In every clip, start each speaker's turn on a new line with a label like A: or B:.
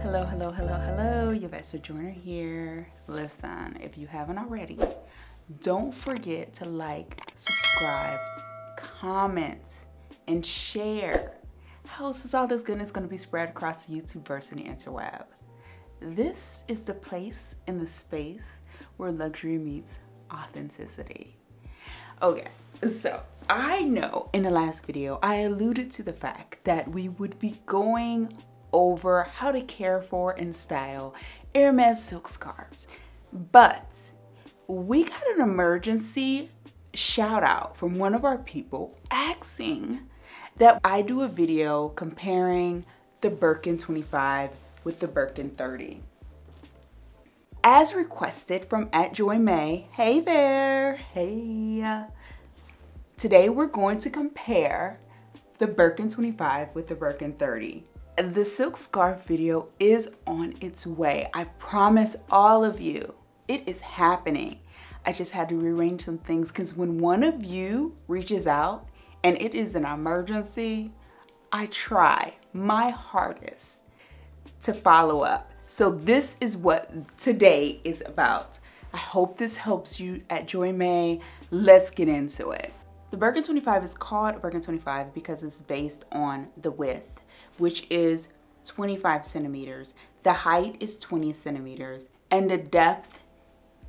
A: Hello, hello, hello, hello. Yvette Sojourner here. Listen, if you haven't already, don't forget to like, subscribe, comment, and share. How else is all this goodness going to be spread across the YouTubeverse and the interweb? This is the place and the space where luxury meets authenticity. Okay, so I know in the last video I alluded to the fact that we would be going over how to care for and style Hermes silk scarves. But we got an emergency shout out from one of our people asking that I do a video comparing the Birkin 25 with the Birkin 30. As requested from @JoyMay, hey there, hey. Today we're going to compare the Birkin 25 with the Birkin 30. The silk scarf video is on its way. I promise all of you, it is happening. I just had to rearrange some things because when one of you reaches out and it is an emergency, I try my hardest to follow up. So this is what today is about. I hope this helps you @JoyMay. Let's get into it. The Birkin 25 is called Birkin 25 because it's based on the width, which is 25 centimeters. The height is 20 centimeters and the depth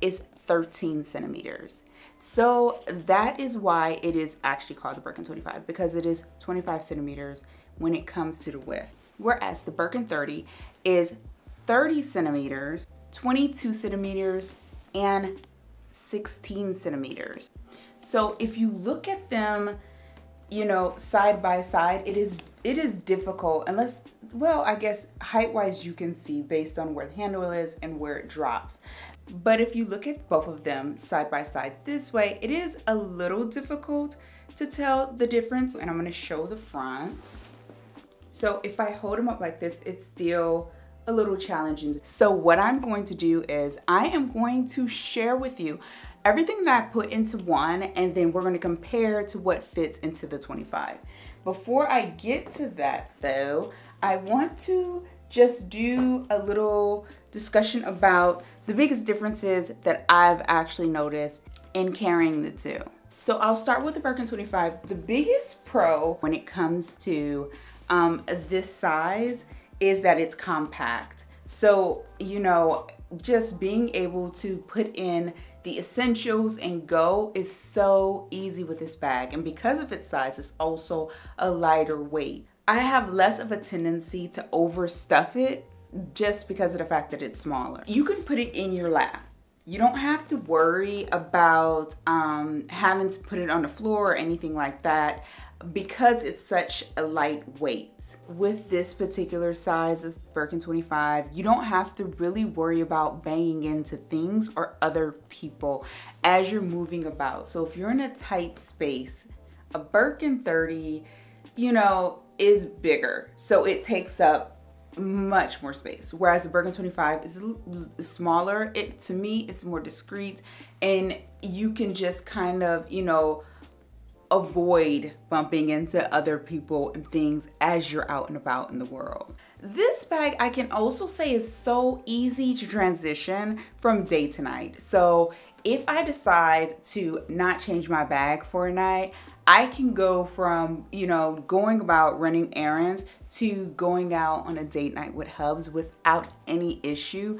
A: is 13 centimeters. So that is why it is actually called the Birkin 25, because it is 25 centimeters when it comes to the width. Whereas the Birkin 30 is 30 centimeters, 22 centimeters, and 16 centimeters. So if you look at them, you know, side by side, it is difficult unless, well, I guess height-wise you can see based on where the handle is and where it drops. But if you look at both of them side by side this way, it is a little difficult to tell the difference. And I'm gonna show the front. So if I hold them up like this, it's still a little challenging. So what I'm going to do is I am going to share with you everything that I put into one, and then we're going to compare to what fits into the 25. Before I get to that though, I want to just do a little discussion about the biggest differences that I've actually noticed in carrying the two. So I'll start with the Birkin 25. The biggest pro when it comes to this size is that it's compact. So, you know, just being able to put in the essentials and go is so easy with this bag. And because of its size, it's also a lighter weight. I have less of a tendency to overstuff it just because of the fact that it's smaller. You can put it in your lap. You don't have to worry about having to put it on the floor or anything like that because it's such a light weight. With this particular size, this Birkin 25, you don't have to really worry about banging into things or other people as you're moving about. So if you're in a tight space, a Birkin 30, you know, is bigger. So it takes up much more space, whereas the Birkin 25 is smaller. To me, it's more discreet, and you can just kind of, you know, avoid bumping into other people and things as you're out and about in the world. This bag, I can also say, is so easy to transition from day to night. So if I decide to not change my bag for a night, I can go from, you know, going about running errands to going out on a date night with hubs without any issue.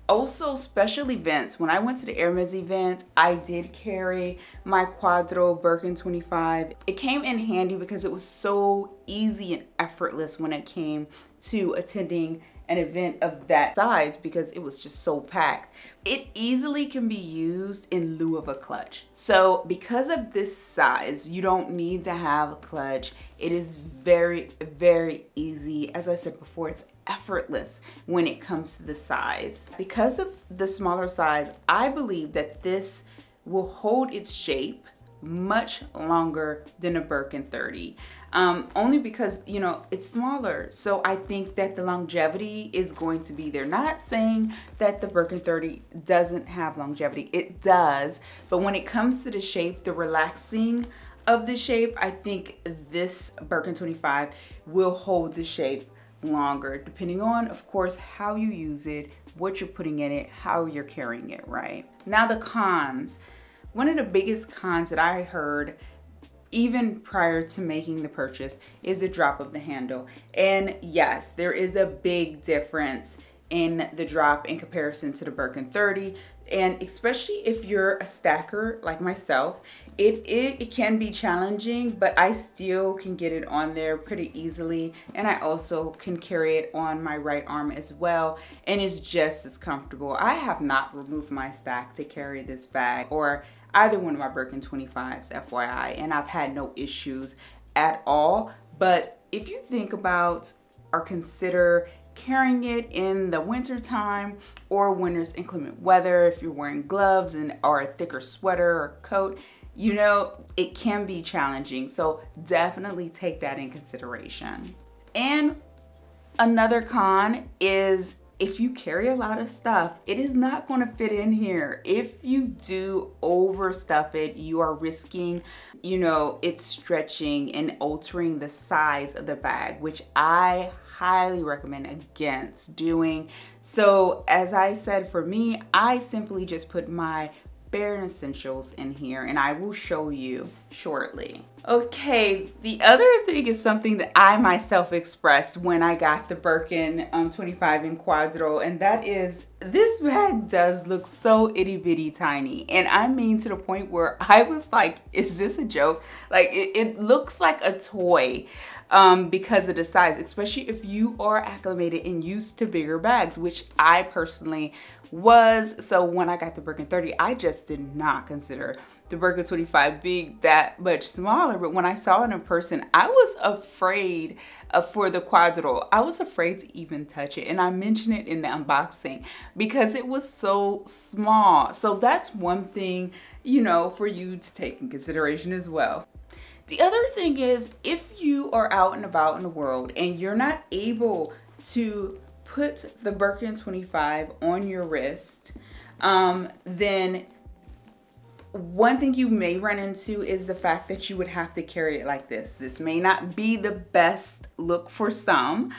A: Also, special events. When I went to the Hermes event, I did carry my Quadro Birkin 25. It came in handy because it was so easy and effortless when it came to attending an event of that size because it was just so packed. It easily can be used in lieu of a clutch. So because of this size, you don't need to have a clutch. It is very, very easy. As I said before, it's effortless when it comes to the size. Because of the smaller size, I believe that this will hold its shape much longer than a Birkin 30. Only because, you know, it's smaller. So I think that the longevity is going to be there. Not saying that the Birkin 30 doesn't have longevity. It does. But when it comes to the shape, the relaxing of the shape, I think this Birkin 25 will hold the shape longer, depending on, of course, how you use it, what you're putting in it, how you're carrying it, right? Now the cons. One of the biggest cons that I heard even prior to making the purchase is the drop of the handle. And yes, there is a big difference in the drop in comparison to the Birkin 30. And especially if you're a stacker like myself, it can be challenging, but I still can get it on there pretty easily. And I also can carry it on my right arm as well. And it's just as comfortable. I have not removed my stack to carry this bag or either one of my Birkin 25s, FYI, and I've had no issues at all. But if you think about or consider carrying it in the winter time or when there's inclement weather, if you're wearing gloves or a thicker sweater or coat, you know, it can be challenging. So definitely take that in consideration. And another con is if you carry a lot of stuff, it is not going to fit in here. If you do overstuff it, you are risking, you know, it stretching and altering the size of the bag, which I highly recommend against doing. So as I said, for me, I simply just put my bare essentials in here, and I will show you shortly. Okay, the other thing is something that I myself expressed when I got the Birkin 25 in Quadro, and that is this bag does look so itty bitty tiny. And I mean to the point where I was like, is this a joke? Like it looks like a toy because of the size, especially if you are acclimated and used to bigger bags, which I personally was. So when I got the Birkin 30, I just did not consider the Birkin 25 being that much smaller. But when I saw it in person, I was afraid for the Quadro. I was afraid to even touch it. And I mentioned it in the unboxing because it was so small. So that's one thing, you know, for you to take in consideration as well. The other thing is, if you are out and about in the world and you're not able to put the Birkin 25 on your wrist, then one thing you may run into is the fact that you would have to carry it like this. This may not be the best look for some.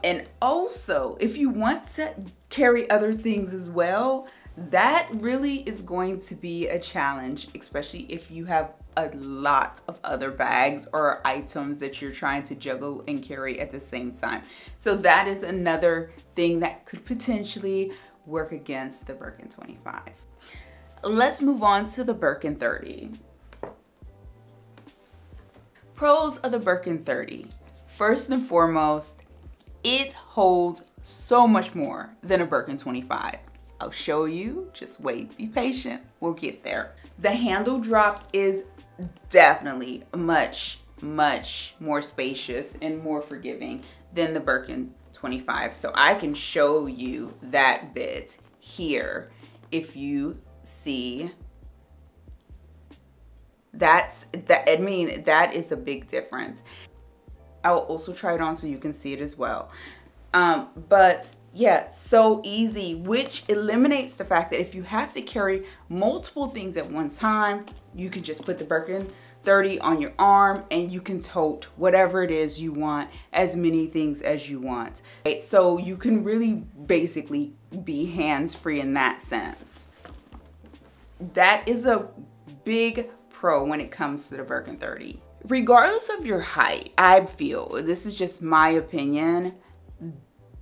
A: And also, if you want to carry other things as well, that really is going to be a challenge, especially if you have a lot of other bags or items that you're trying to juggle and carry at the same time. So that is another thing that could potentially work against the Birkin 25. Let's move on to the Birkin 30. Pros of the Birkin 30. First and foremost, it holds so much more than a Birkin 25. I'll show you, just wait, be patient, we'll get there. The handle drop is definitely much more spacious and more forgiving than the Birkin 25. So I can show you that bit here. If you see, I mean, that is a big difference. I will also try it on so you can see it as well. But yeah, so easy, which eliminates the fact that if you have to carry multiple things at one time, you can just put the Birkin 30 on your arm and you can tote whatever it is you want, as many things as you want. Right? So you can really basically be hands-free in that sense. That is a big pro when it comes to the Birkin 30. Regardless of your height, I feel, this is just my opinion,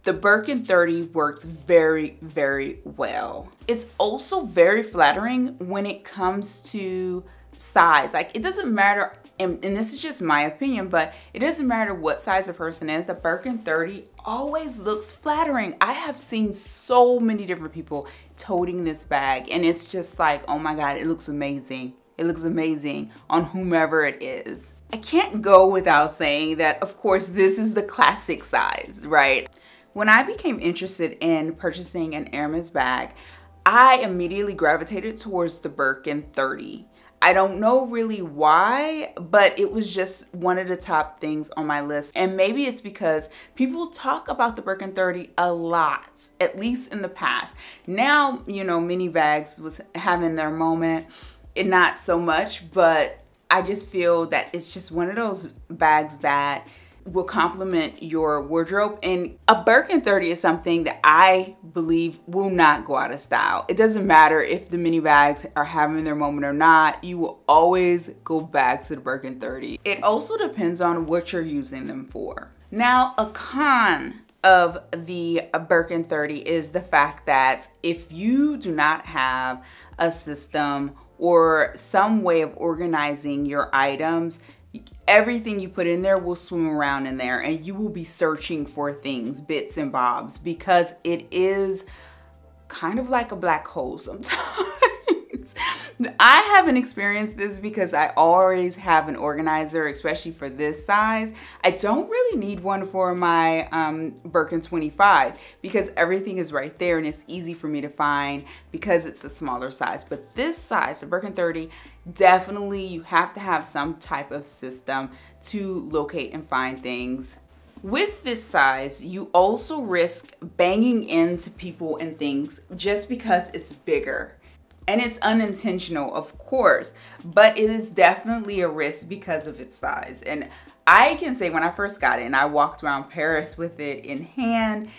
A: the Birkin 30 works very well. It's also very flattering when it comes to size. Like, it doesn't matter, and this is just my opinion, but it doesn't matter what size a person is, the Birkin 30 always looks flattering. I have seen so many different people toting this bag, and it's just like, oh my God, it looks amazing. It looks amazing on whomever it is. I can't go without saying that, of course, this is the classic size, right? When I became interested in purchasing an Hermes bag, I immediately gravitated towards the Birkin 30. I don't know really why, but it was just one of the top things on my list. And maybe it's because people talk about the Birkin 30 a lot, at least in the past. Now, you know, mini bags was having their moment, and not so much, but I just feel that it's just one of those bags that will complement your wardrobe. And a Birkin 30 is something that I believe will not go out of style. It doesn't matter if the mini bags are having their moment or not, you will always go back to the Birkin 30. It also depends on what you're using them for. Now, a con of the Birkin 30 is the fact that if you do not have a system or some way of organizing your items, everything you put in there will swim around in there and you will be searching for things, bits and bobs, because it is kind of like a black hole sometimes. I haven't experienced this because I always have an organizer, especially for this size. I don't really need one for my Birkin 25 because everything is right there and it's easy for me to find because it's a smaller size. But this size, the Birkin 30, definitely you have to have some type of system to locate and find things. With this size, you also risk banging into people and things just because it's bigger. And it's unintentional, of course, but it is definitely a risk because of its size. And I can say when I first got it and I walked around Paris with it in hand,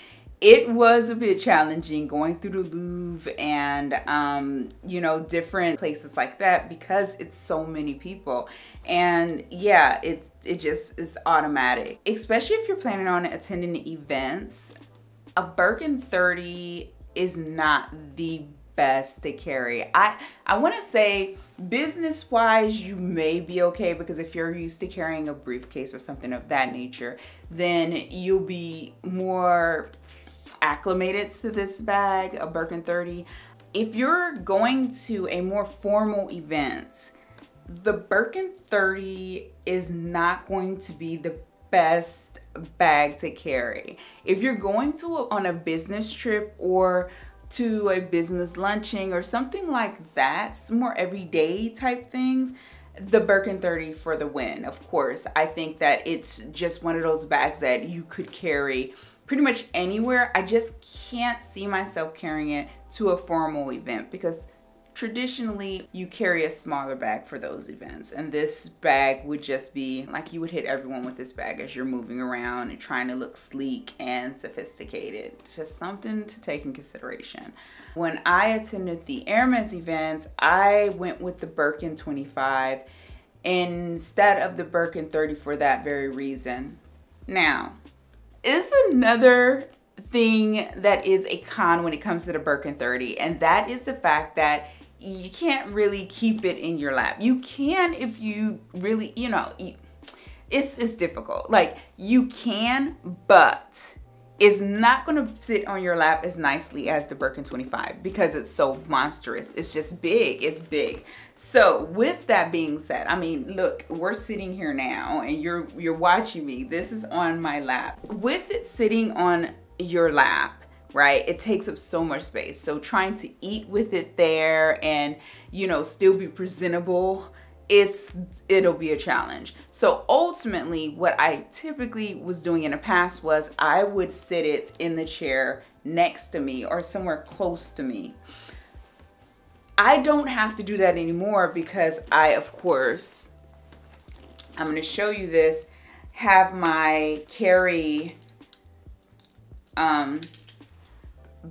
A: it was a bit challenging going through the Louvre and, you know, different places like that because it's so many people. And yeah, it just is automatic, especially if you're planning on attending events. A Birkin 30 is not the best to carry. I want to say business wise you may be okay, because if you're used to carrying a briefcase or something of that nature, then you'll be more acclimated to this bag, a Birkin 30. If you're going to a more formal event, the Birkin 30 is not going to be the best bag to carry. If you're going to on a business trip or to a business luncheon or something like that, some more everyday type things, the Birkin 30 for the win. Of course, I think that it's just one of those bags that you could carry pretty much anywhere. I just can't see myself carrying it to a formal event because traditionally you carry a smaller bag for those events, and this bag would just be like you would hit everyone with this bag as you're moving around and trying to look sleek and sophisticated. Just something to take in consideration. When I attended the Hermes events, I went with the Birkin 25 instead of the Birkin 30 for that very reason. Now, is another thing that is a con when it comes to the Birkin 30, and that is the fact that you can't really keep it in your lap. You can if you really, you know, it's difficult. Like you can, but it's not gonna sit on your lap as nicely as the Birkin 25 because it's so monstrous. It's just big, it's big. So with that being said, I mean, look, we're sitting here now and you're watching me. This is on my lap. With it sitting on your lap, right, it takes up so much space. So trying to eat with it there and, you know, still be presentable, it'll be a challenge. So ultimately what I typically was doing in the past was I would sit it in the chair next to me or somewhere close to me. I don't have to do that anymore because I, of course, I'm going to show you this, have my carry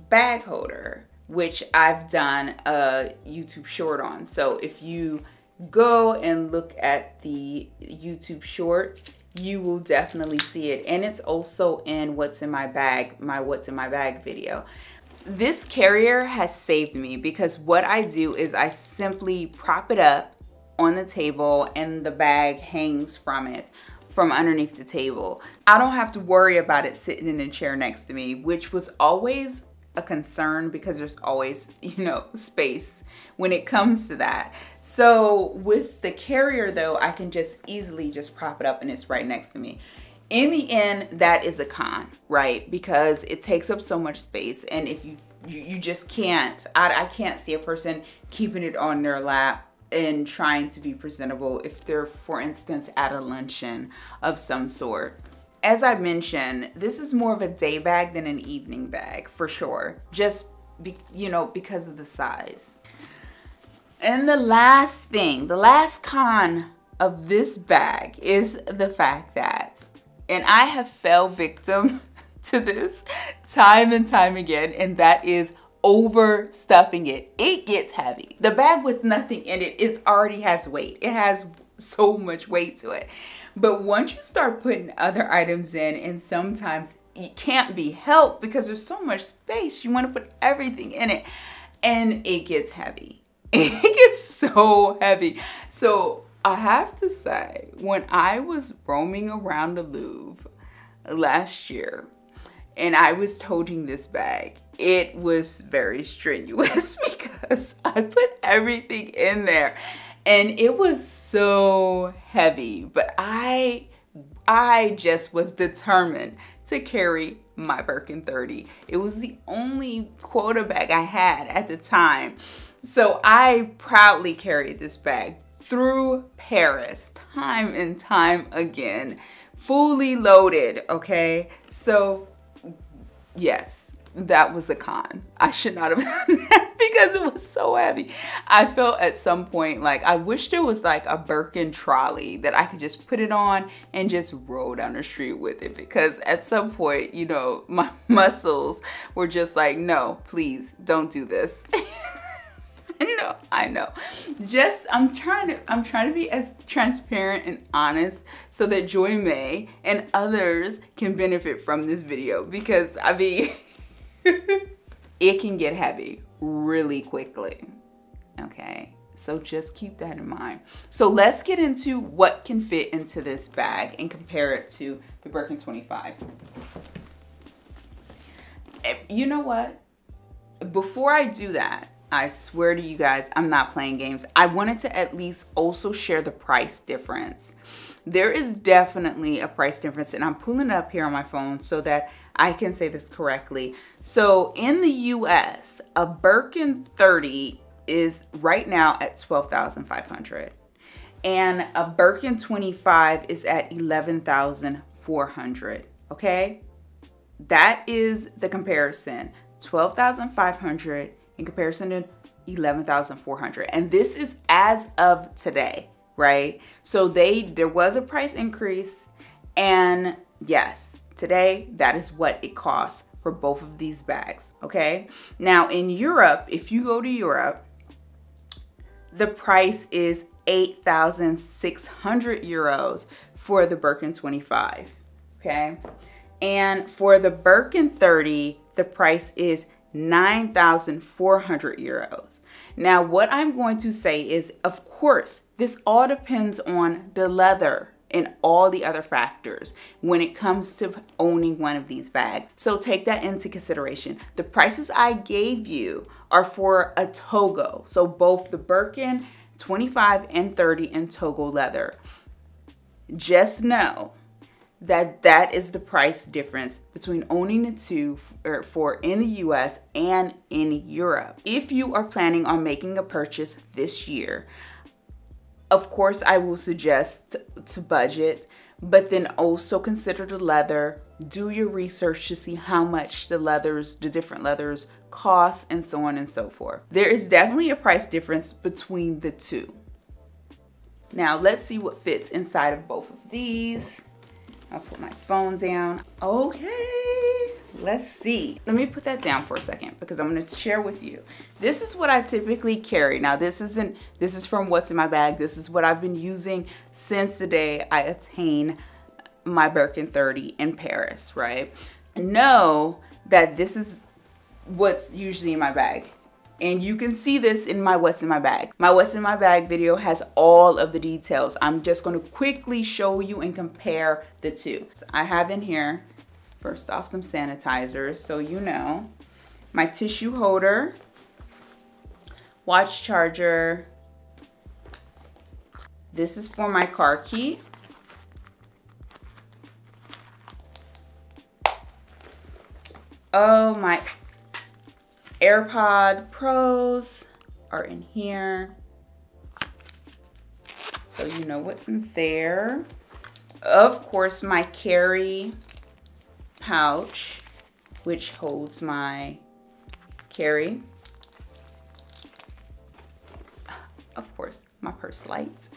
A: bag holder, which I've done a YouTube short on. So if you go and look at the YouTube short, you will definitely see it, and it's also in what's in my bag, my what's in my bag video. This carrier has saved me because what I do is I simply prop it up on the table and the bag hangs from it, from underneath the table. I don't have to worry about it sitting in a chair next to me, which was always a concern because there's always, you know, space when it comes to that. So with the carrier though, I can just easily just prop it up and it's right next to me. In the end, that is a con, right? Because it takes up so much space, and if you just can't, I can't see a person keeping it on their lap and trying to be presentable if they're, for instance, at a luncheon of some sort. As I mentioned, this is more of a day bag than an evening bag for sure, just you know, because of the size. And the last thing, the last con of this bag is the fact that And I have fell victim to this time and time again, and that is overstuffing it. It gets heavy. The bag with nothing in it already has weight. It has so much weight to it. But once you start putting other items in, and sometimes it can't be helped because there's so much space, you want to put everything in it, and it gets heavy. It gets so heavy. So I have to say, when I was roaming around the Louvre last year and I was toting this bag, it was very strenuous because I put everything in there and it was so heavy. But I just was determined to carry my Birkin 30. It was the only quota bag I had at the time. So I proudly carried this bag through Paris time and time again, fully loaded, okay? So yes, that was a con. I should not have done that because it was so heavy. I felt at some point like I wish there was like a Birkin trolley that I could just put it on and just roll down the street with it, because at some point, you know, my muscles were just like, no, please don't do this. I know. Just I'm trying to be as transparent and honest so that Joy May and others can benefit from this video, because I mean it can get heavy really quickly. Okay, so just keep that in mind. So let's get into what can fit into this bag and compare it to the Birkin 25. You know what? Before I do that, I swear to you guys, I'm not playing games. I wanted to at least also share the price difference. There is definitely a price difference, and I'm pulling it up here on my phone so that I can say this correctly. So in the US, a Birkin 30 is right now at $12,500, and a Birkin 25 is at $11,400. Okay, that is the comparison. $12,500 in comparison to $11,400, and this is as of today, right? So there was a price increase, and yes, today that is what it costs for both of these bags. Okay, now in Europe, if you go to Europe, the price is 8,600 euros for the Birkin 25. Okay, and for the Birkin 30, the price is 9,400 euros. Now, what I'm going to say is, of course, this all depends on the leather and all the other factors when it comes to owning one of these bags. So take that into consideration. The prices I gave you are for a Togo. So both the Birkin 25 and 30 in Togo leather. Just know that is the price difference between owning the two for in the US and in Europe. If you are planning on making a purchase this year, of course, I will suggest to budget, but then also consider the leather. Do your research to see how much the different leathers cost, and so on and so forth. There is definitely a price difference between the two. Now, let's see what fits inside of both of these. I'll put my phone down. Okay, let's see. Let me put that down for a second because I'm gonna share with you. This is what I typically carry. Now, this is from what's in my bag. This is what I've been using since the day I attained my Birkin 30 in Paris, right? Know that this is what's usually in my bag. And you can see this in my What's in My Bag. My What's in My Bag video has all of the details. I'm just gonna quickly show you and compare the two. So I have in here, first off, some sanitizers, so you know. My tissue holder, watch charger. This is for my car key. Oh, my AirPod Pros are in here, so you know what's in there. Of course, my carry pouch, which holds my carry. Of course, my purse lights.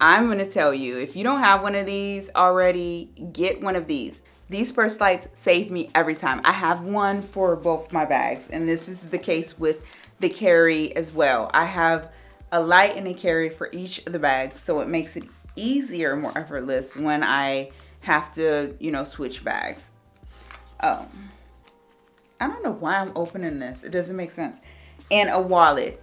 A: I'm gonna tell you, if you don't have one of these already, get one of these. These purse lights save me every time. I have one for both my bags, and this is the case with the carry as well. I have a light and a carry for each of the bags, so it makes it easier, more effortless when I have to, you know, switch bags. Oh, I don't know why I'm opening this. It doesn't make sense. And a wallet.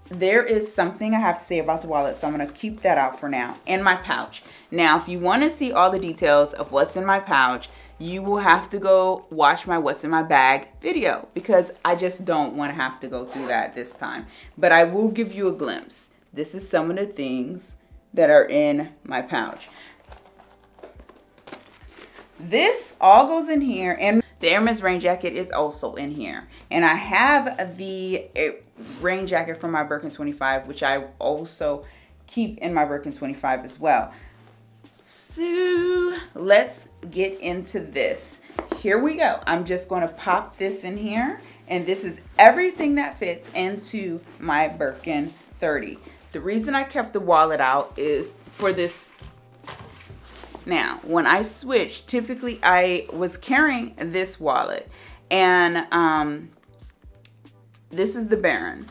A: There is something I have to say about the wallet, so I'm going to keep that out for now. And my pouch. Now, if you want to see all the details of what's in my pouch, you will have to go watch my what's in my bag video, because I just don't want to have to go through that this time. But I will give you a glimpse. This is some of the things that are in my pouch. This all goes in here, and the Hermes rain jacket is also in here. And I have the rain jacket from my Birkin 25, which I also keep in my Birkin 25 as well. So let's get into this. Here we go. I'm just going to pop this in here, and this is everything that fits into my Birkin 30. The reason I kept the wallet out is for this. Now, when I switched, typically I was carrying this wallet, and this is the Baron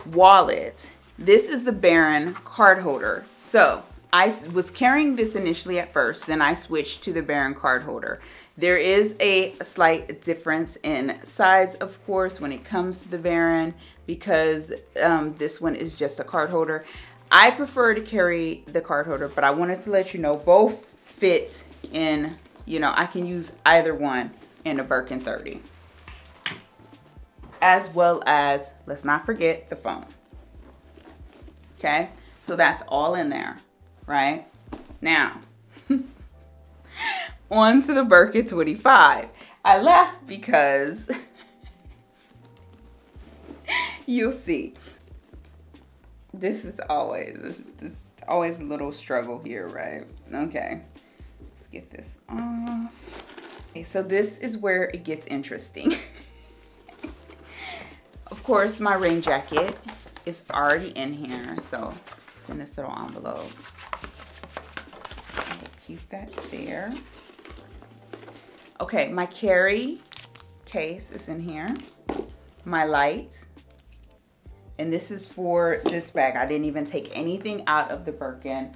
A: wallet. This is the Baron card holder. So I was carrying this initially at first, then I switched to the Baron card holder. There is a slight difference in size, of course, when it comes to the Baron, because this one is just a card holder. I prefer to carry the card holder, but I wanted to let you know both fit in, you know, I can use either one in a Birkin 30. As well as, let's not forget the phone. Okay, so that's all in there, right? Now, on to the Birkin 25. I laughed because you'll see. This is always a little struggle here, right? Okay, let's get this off. Okay, so this is where it gets interesting. Of course, my rain jacket is already in here, so it's in this little envelope. So I'll keep that there. Okay, my carry case is in here. My light. And this is for this bag. I didn't even take anything out of the Birkin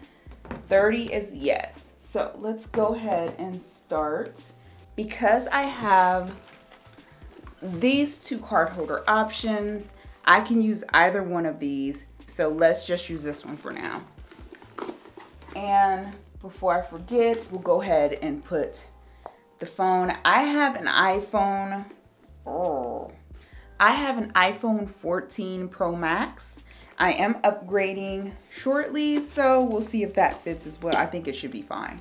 A: 30 as yet. So let's go ahead and start. Because I have these two card holder options, I can use either one of these. So let's just use this one for now. And before I forget, we'll go ahead and put the phone. I have an iPhone. I have an iPhone 14 Pro Max. I am upgrading shortly, so we'll see if that fits as well. I think it should be fine.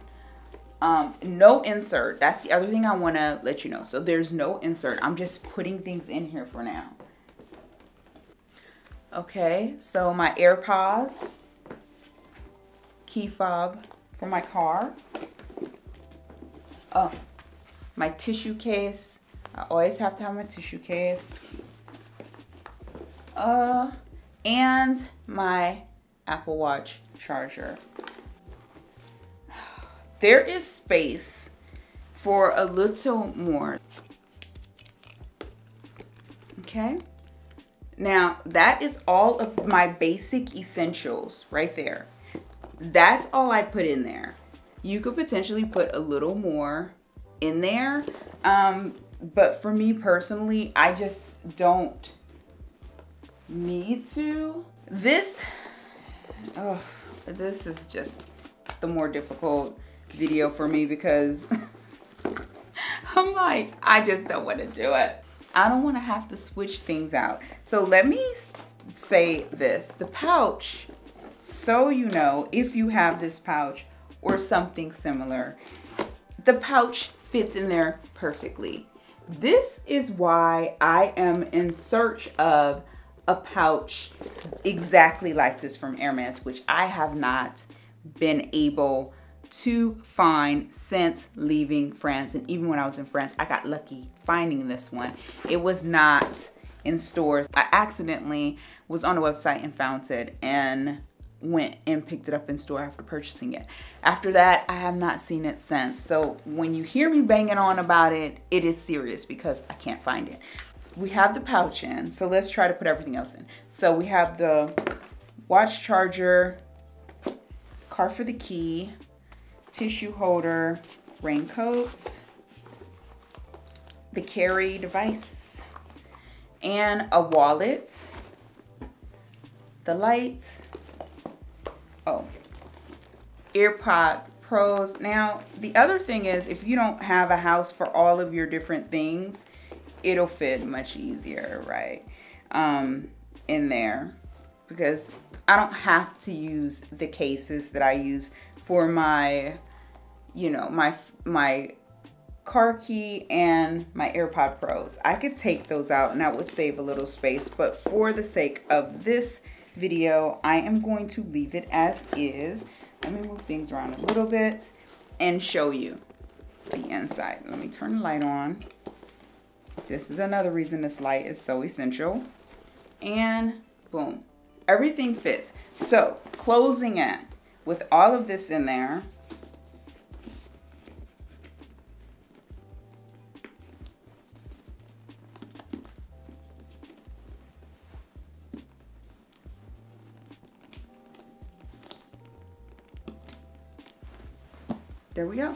A: No insert. That's the other thing I want to let you know. So there's no insert. I'm just putting things in here for now. Okay, so my AirPods, key fob for my car. Oh, my tissue case. I always have to have my tissue case. And my Apple Watch charger. There is space for a little more. Okay. Now that is all of my basic essentials right there. That's all I put in there. You could potentially put a little more in there. But for me personally, I just don't need to. This is just the more difficult video for me because I'm like, I just don't want to do it. I don't want to have to switch things out. So let me say this, the pouch, so you know, if you have this pouch or something similar, the pouch fits in there perfectly. This is why I am in search of a pouch exactly like this from Hermes, which I have not been able to find since leaving France. And even when I was in France, I got lucky finding this one. It was not in stores. I accidentally was on a website and found it, and went and picked it up in store after purchasing it. After that, I have not seen it since. So when you hear me banging on about it, it is serious because I can't find it. We have the pouch in, so let's try to put everything else in. So we have the watch charger, card for the key, tissue holder, raincoat, the carry device, and a wallet, the light, AirPod Pros. Now, the other thing is, if you don't have a house for all of your different things, it'll fit much easier, right, in there, because I don't have to use the cases that I use for my, you know, my car key and my AirPod Pros. I could take those out and that would save a little space, but for the sake of this video, I am going to leave it as is. Let me move things around a little bit and show you the inside. Let me turn the light on. This is another reason this light is so essential. And boom, everything fits. So closing in with all of this in there, there we go.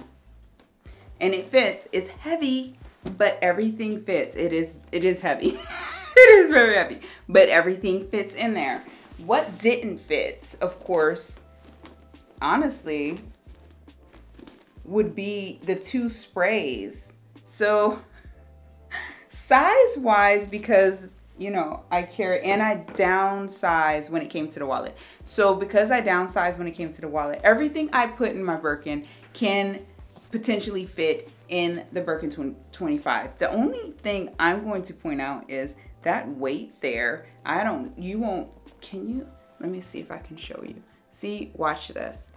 A: And it fits. It's heavy, but everything fits. It is heavy. It is very heavy, but everything fits in there. What didn't fit, of course, honestly, would be the 2 sprays. So size wise, because you know, I carry, and I downsized when it came to the wallet. So because I downsized when it came to the wallet, everything I put in my Birkin can potentially fit in the Birkin 25. The only thing I'm going to point out is that weight there. You won't, can you? Let me see if I can show you. See, watch this.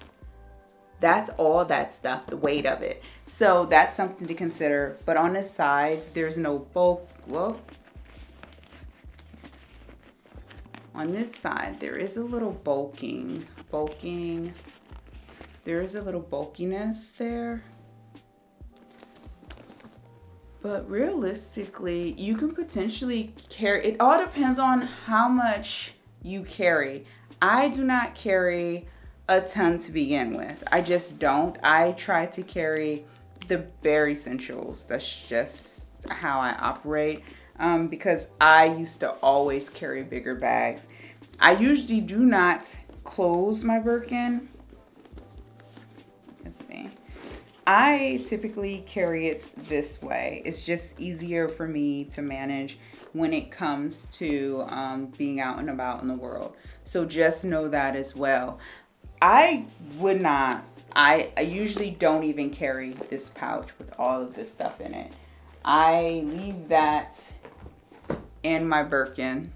A: That's all that stuff, the weight of it. So that's something to consider. But on this size, there's no bulk. Well, on this side, there is a little bulking. There is a little bulkiness there. But realistically, you can potentially carry, it all depends on how much you carry. I do not carry a ton to begin with. I just don't. I try to carry the bare essentials. That's just how I operate. Because I used to always carry bigger bags. I usually do not close my Birkin. Let's see. I typically carry it this way. It's just easier for me to manage when it comes to being out and about in the world. So just know that as well. I would not, I usually don't even carry this pouch with all of this stuff in it. I leave that in my Birkin.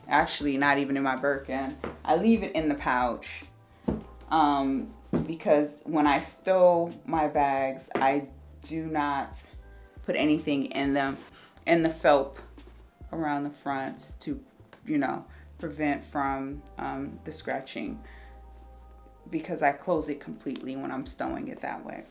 A: Actually, not even in my Birkin. I leave it in the pouch. Because when I stow my bags, I do not put anything in them, in the felt around the front to, you know, prevent from the scratching, because I close it completely when I'm stowing it that way.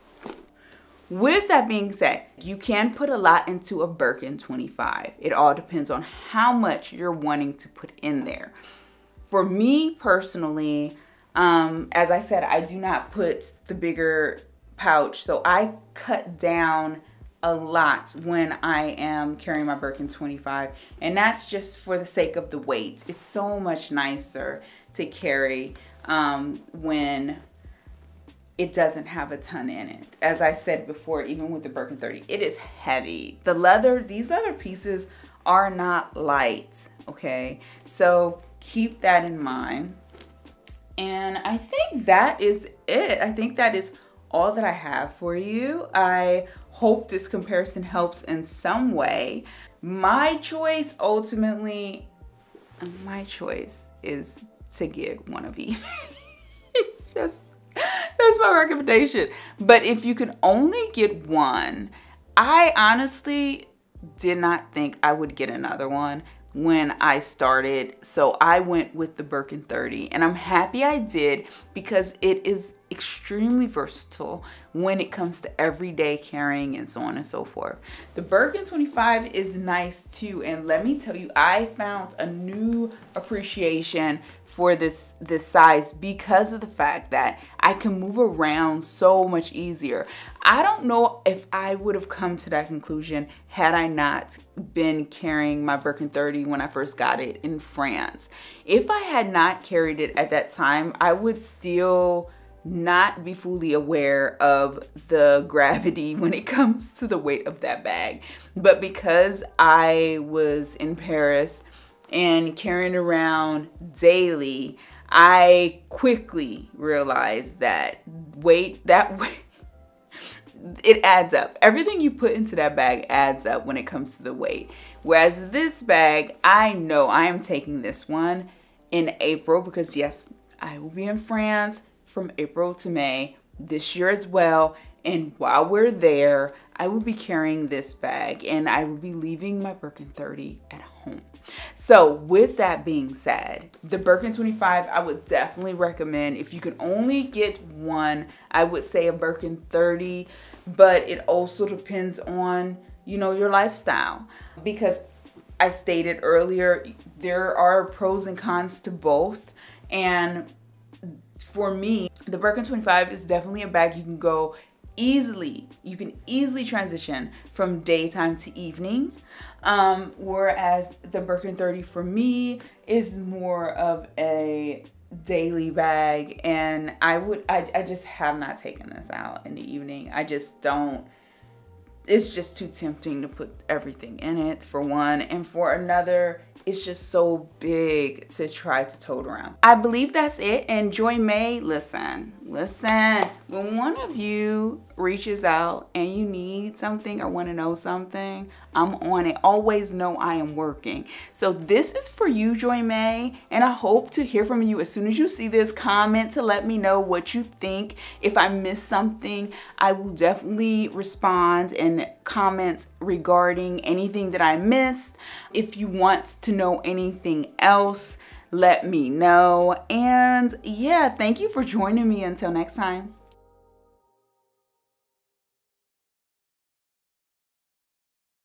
A: With that being said, you can put a lot into a Birkin 25. It all depends on how much you're wanting to put in there. For me personally, as I said, I do not put the bigger pouch, so I cut down a lot when I am carrying my Birkin 25, and that's just for the sake of the weight. It's so much nicer to carry when it doesn't have a ton in it. As I said before, even with the Birkin 30, it is heavy. The leather, these leather pieces are not light, okay? So keep that in mind. And I think that is it. I think that is all that I have for you. I hope this comparison helps in some way. My choice ultimately, my choice is to get one of each. That's my recommendation. But if you can only get one, I honestly did not think I would get another one. when I started. So I went with the Birkin 30, and I'm happy I did because it is extremely versatile when it comes to everyday carrying and so on and so forth. The Birkin 25 is nice too, and let me tell you, I found a new appreciation for this size because of the fact that I can move around so much easier. I don't know if I would have come to that conclusion had I not been carrying my Birkin 30 when I first got it in France. If I had not carried it at that time, I would still not be fully aware of the gravity when it comes to the weight of that bag. But because I was in Paris and carrying around daily, I quickly realized that weight, it adds up. Everything you put into that bag adds up when it comes to the weight. Whereas this bag, I know I am taking this one in April because yes, I will be in France from April to May this year as well. And while we're there, I will be carrying this bag and I will be leaving my Birkin 30 at home. So with that being said, the Birkin 25, I would definitely recommend. If you can only get one, I would say a Birkin 30, but it also depends on, you know, your lifestyle. Because I stated earlier, there are pros and cons to both. And for me, the Birkin 25 is definitely a bag you can go easily. You can easily transition from daytime to evening. Whereas the Birkin 30 for me is more of a daily bag, and I just have not taken this out in the evening. I just don't. It's just too tempting to put everything in it, for one, and for another, it's just so big to try to tote around. I believe that's it. And Joy May, listen, when one of you reaches out and you need something or want to know something, I'm on it. Always know I am working. So this is for you, Joy May, and I hope to hear from you as soon as you see this. Comment to let me know what you think. If I missed something, I will definitely respond and comment regarding anything that I missed. If you want to know anything else, let me know. And yeah, thank you for joining me. Until next time.